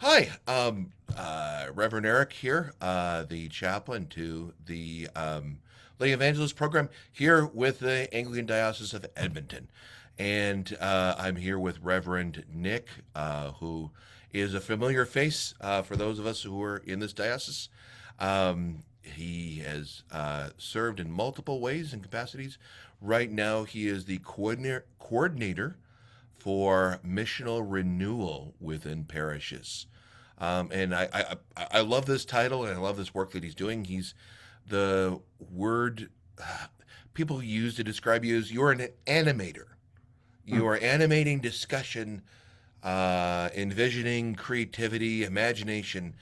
Hi, Reverend Eric here, the chaplain to the Lay Evangelist program here with the Anglican Diocese of Edmonton. And I'm here with Reverend Nick, who is a familiar face for those of us who are in this diocese. He has served in multiple ways and capacities. Right now, he is the coordinator for missional renewal within parishes. And I love this title and I love this work that he's doing. He's the word people use to describe you as you're an animator. You are animating discussion, envisioning creativity, imagination,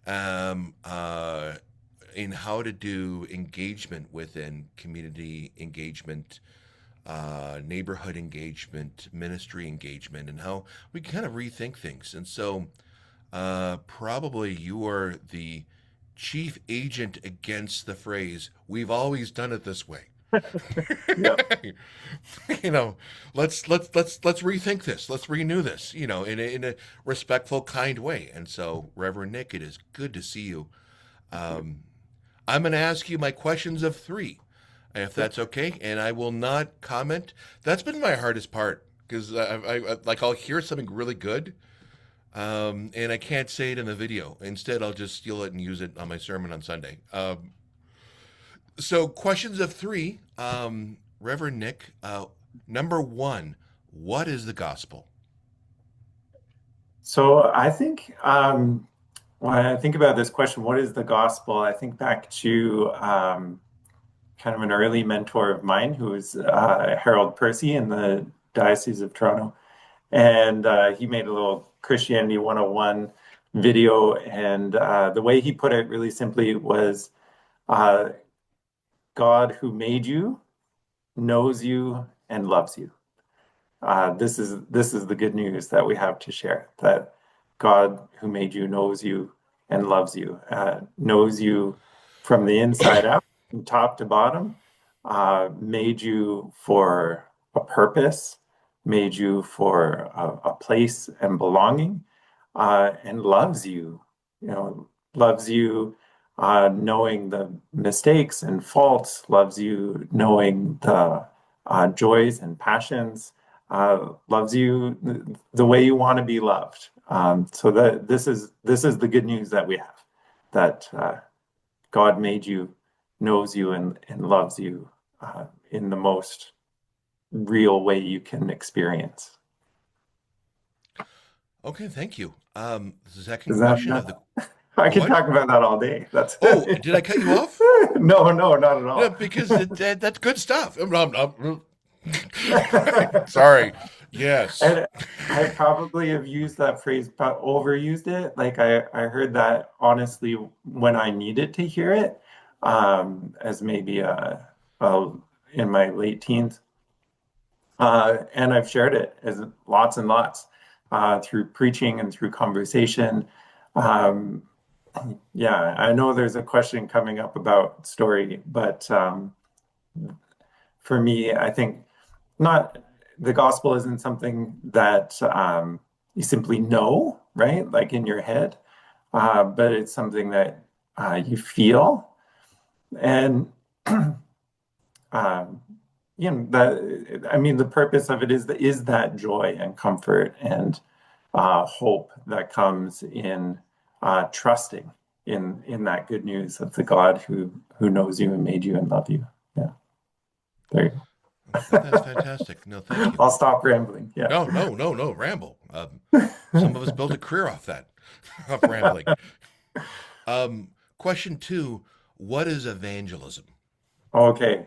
um, uh, in how to do engagement within community engagement, neighborhood engagement, ministry engagement, and how we kind of rethink things. And so, probably you are the chief agent against the phrase "we've always done it this way." Yep. you know, let's rethink this. Let's renew this. In a respectful, kind way. And so, Reverend Nick, it is good to see you. Um, I'm going to ask you my questions of three, if Sure. that's okay, and I will not comment. That's been my hardest part because like I'll hear something really good, and I can't say it in the video. Instead, I'll just steal it and use it on my sermon on Sunday. So, questions of three, Reverend Nick. Number one, what is the gospel? So I think when I think about this question, what is the gospel? I think back to kind of an early mentor of mine who was Harold Percy in the Diocese of Toronto. And he made a little Christianity 101 video. And the way he put it really simply was uh, God who made you knows you and loves you. This is the good news that we have to share, that God who made you knows you and loves you, knows you from the inside out, from top to bottom, made you for a purpose, made you for a place and belonging, and loves you, loves you knowing the mistakes and faults, loves you knowing the joys and passions, loves you the way you want to be loved. So that this is the good news that we have, that God made you, knows you, and loves you in the most real way you can experience. Okay, thank you. The second Is that question of the I could what? talk about that all day. That's Oh, did I cut you off? no, no, not at No, all. because that's good stuff. Sorry. Yes. And I probably have used that phrase, but overused it. Like I heard that honestly when I needed to hear it, as maybe a in my late teens. And I've shared it as lots and lots through preaching and through conversation. Um, yeah, I know there's a question coming up about story, but for me, I think not the gospel isn't something that you simply know, right? Like in your head, but it's something that you feel. And um, that I mean, the purpose of it is that joy and comfort and hope that comes in trusting in that good news of the God who knows you and made you and love you. Yeah, there you That's go. fantastic. No, thank you. I'll stop rambling. Yeah. No, no, no, no, ramble. Some of us build a career off that, of rambling. Question two, what is evangelism? Okay.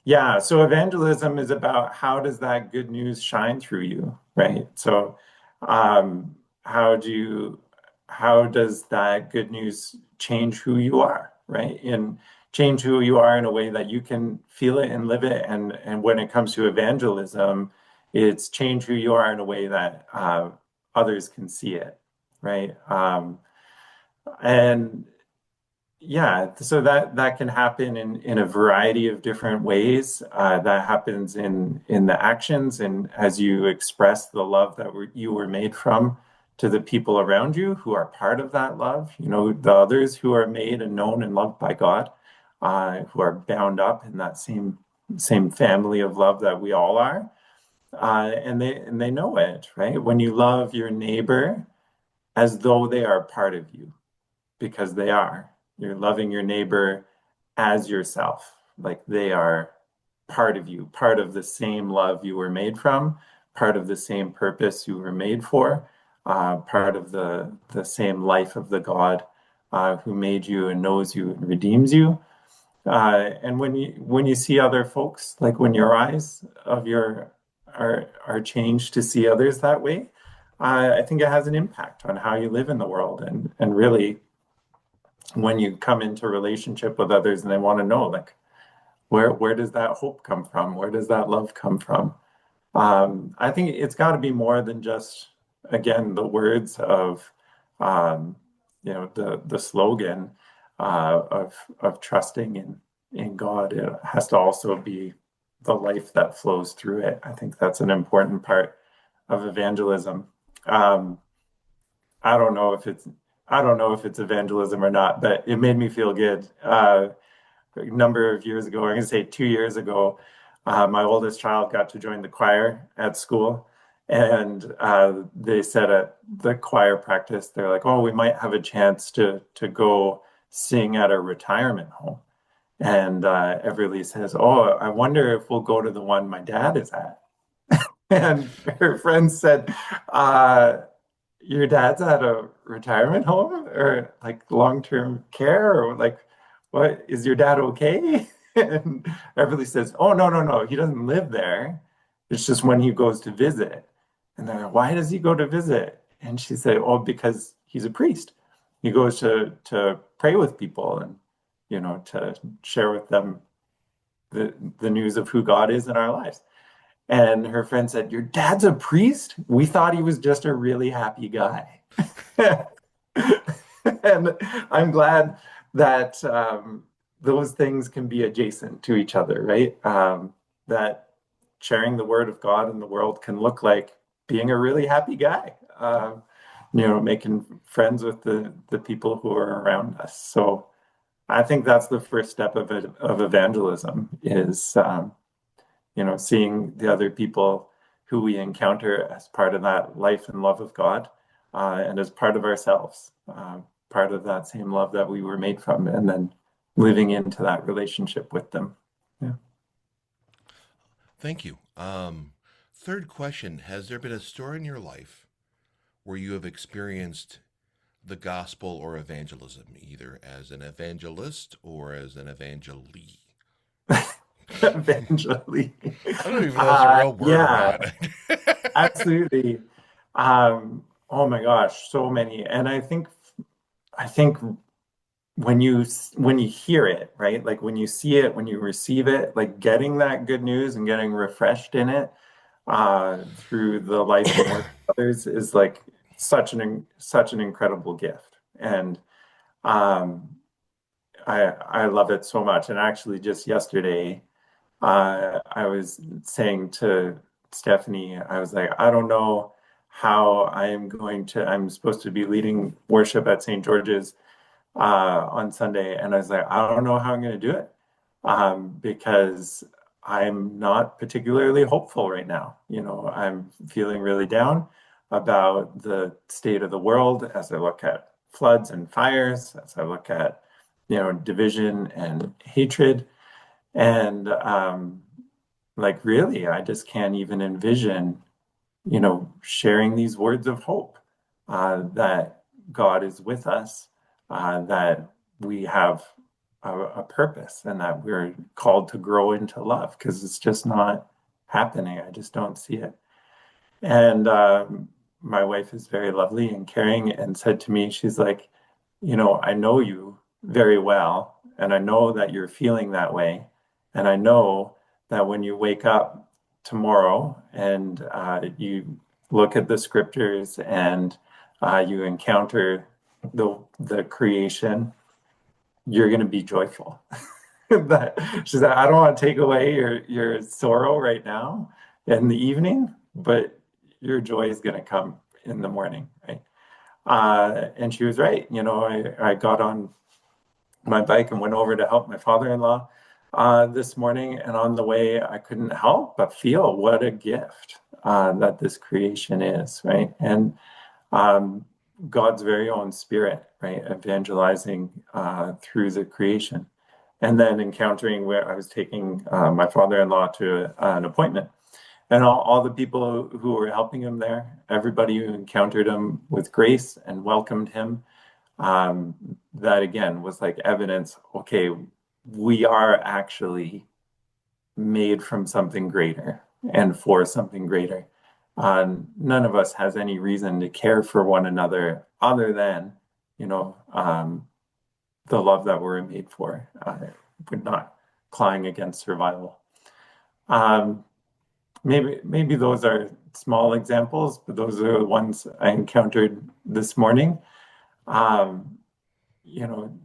Yeah. So evangelism is about how does that good news shine through you, right? So, how does that good news change who you are, right? And change who you are in a way that you can feel it and live it. And when it comes to evangelism, it's change who you are in a way that others can see it, right? And yeah, so that can happen in a variety of different ways. That happens in the actions and as you express the love that you were made from, to the people around you who are part of that love, the others who are made and known and loved by God, who are bound up in that same family of love that we all are. And they know it, right? When you love your neighbor as though they are part of you, because they are. You're loving your neighbor as yourself, like they are part of you, part of the same love you were made from, part of the same purpose you were made for, part of the same life of the God who made you and knows you and redeems you. And when you see other folks, like when your eyes of your are changed to see others that way, I think it has an impact on how you live in the world. And really, when you come into relationship with others and they want to know, like, where does that hope come from? Where does that love come from? I think it's got to be more than just, again, the words of, the slogan of trusting in God. It has to also be the life that flows through it. I think that's an important part of evangelism. Um, I don't know if it's I don't know if it's evangelism or not, but it made me feel good. A number of years ago, I'm going to say 2 years ago, my oldest child got to join the choir at school. And they said at the choir practice, they're like, oh, we might have a chance to go sing at a retirement home. And Everly says, oh, I wonder if we'll go to the one my dad is at. And her friend said, uh, your dad's at a retirement home or like long-term care or like what is your dad okay? And Everly says, oh no, no, no, he doesn't live there. It's just when he goes to visit. And they're like, why does he go to visit? And she said, oh, because he's a priest. He goes to pray with people and to share with them the news of who God is in our lives. And her friend said, your dad's a priest? We thought he was just a really happy guy. And I'm glad that those things can be adjacent to each other, right? That sharing the word of God in the world can look like being a really happy guy, making friends with the people who are around us. So I think that's the first step of evangelism is seeing the other people who we encounter as part of that life and love of God, and as part of ourselves, part of that same love that we were made from, and then living into that relationship with them. Yeah. Thank you. Third question: has there been a story in your life where you have experienced the gospel or evangelism, either as an evangelist or as an evangelee? Eventually. I don't even know if that's a real word or Yeah, not. absolutely. Oh my gosh, so many. And I think when you hear it, right? Like when you see it, when you receive it, like getting that good news and getting refreshed in it through the life and work of others is like such an incredible gift. And um, I love it so much. And actually, just yesterday, I was saying to Stephanie, I was like, I don't know how I'm supposed to be leading worship at St. George's on Sunday. And I was like, I don't know how I'm going to do it because I'm not particularly hopeful right now. I'm feeling really down about the state of the world as I look at floods and fires, as I look at, division and hatred. And like, really, I just can't even envision, sharing these words of hope that God is with us, that we have a purpose, and that we're called to grow into love because it's just not happening. I just don't see it. And my wife is very lovely and caring and said to me, she's like, I know you very well, and I know that you're feeling that way. And I know that when you wake up tomorrow and you look at the scriptures and you encounter the creation, you're going to be joyful. But she said, I don't want to take away your sorrow right now in the evening, but your joy is going to come in the morning, right? And she was right. I got on my bike and went over to help my father-in-law this morning. And on the way, I couldn't help but feel what a gift that this creation is, right? And um, God's very own spirit, right? Evangelizing through the creation. And then encountering where I was taking my father-in-law to an appointment. And all the people who were helping him there, everybody who encountered him with grace and welcomed him, that again was like evidence, okay, we are actually made from something greater and for something greater. None of us has any reason to care for one another other than, the love that we're made for. We're not clawing against survival. Um, maybe those are small examples, but those are the ones I encountered this morning. Um, you know,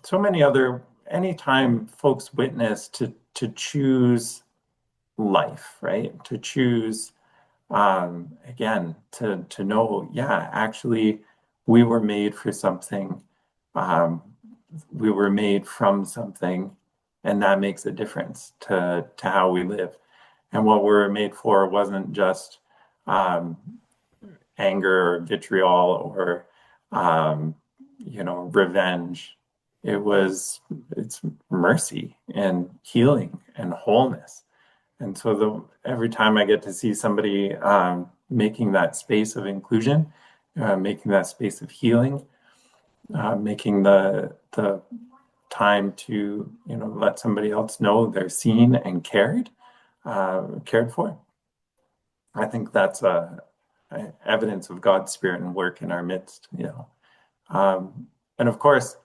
so many other, anytime folks witness to choose life, right? To choose, again, to know, yeah, actually, we were made for something. Um, we were made from something, and that makes a difference to how we live. And what we were made for wasn't just um, anger or vitriol or um, revenge. It's mercy and healing and wholeness. And so every time I get to see somebody making that space of inclusion, making that space of healing, making the time to let somebody else know they're seen and cared for. I think that's a evidence of God's spirit and work in our midst. And of course,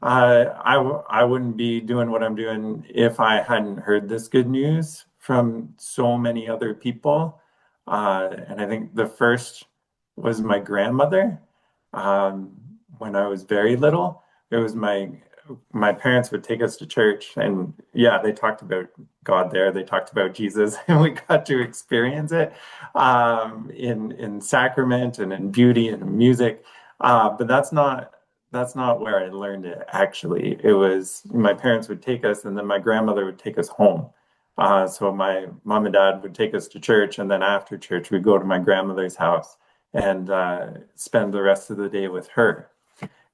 I wouldn't be doing what I'm doing if I hadn't heard this good news from so many other people. And I think the first was my grandmother. Um, when I was very little, it was my parents would take us to church, and yeah, they talked about God there. They talked about Jesus, and we got to experience it in sacrament and in beauty and in music. But that's not where I learned it, actually. It was my parents would take us, and then my grandmother would take us home. So my mom and dad would take us to church, and then after church, we'd go to my grandmother's house and spend the rest of the day with her.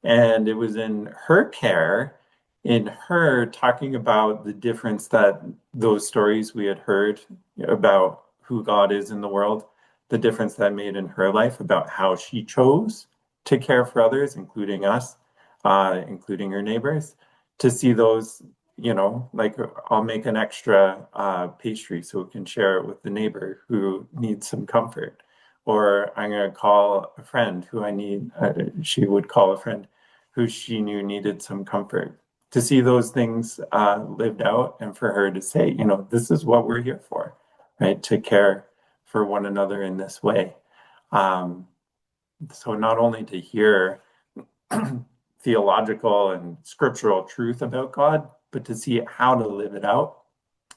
And it was in her care, in her talking about the difference that those stories we had heard about who God is in the world, the difference that made in her life about how she chose to care for others, including us, including her neighbors, to see those, like I'll make an extra pastry so we can share it with the neighbor who needs some comfort. Or I'm going to call a friend who she would call a friend who she knew needed some comfort. To see those things lived out and for her to say, this is what we're here for, right? To care for one another in this way. Um, so not only to hear theological and scriptural truth about God, but to see how to live it out.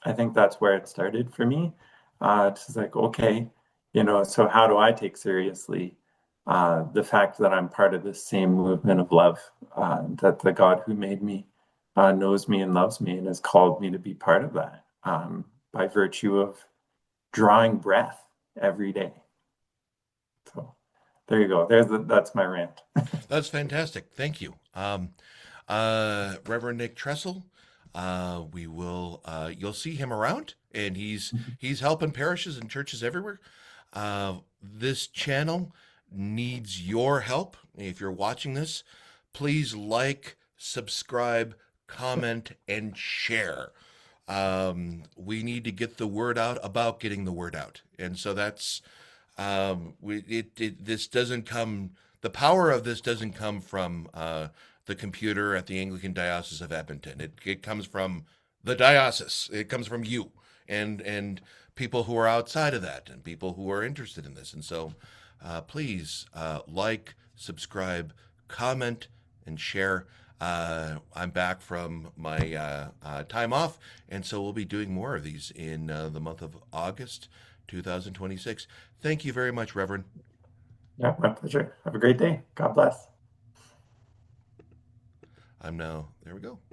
I think that's where it started for me. It's like, okay, so how do I take seriously the fact that I'm part of this same movement of love, that the God who made me knows me and loves me and has called me to be part of that by virtue of drawing breath every day. So there you go. That's my rant. That's fantastic. Thank you. Reverend Nick Trussell, you'll see him around, and he's helping parishes and churches everywhere. This channel needs your help. If you're watching this, please like, subscribe, comment, and share. We need to get the word out about getting the word out, and so that's this doesn't come. The power of this doesn't come from the computer at the Anglican Diocese of Edmonton. It comes from the diocese. It comes from you and people who are outside of that and people who are interested in this. And so, please like, subscribe, comment, and share. I'm back from my time off, and so we'll be doing more of these in the month of August 2026. Thank you very much, Reverend. Yeah, my pleasure. Have a great day. God bless. I'm now, there we go.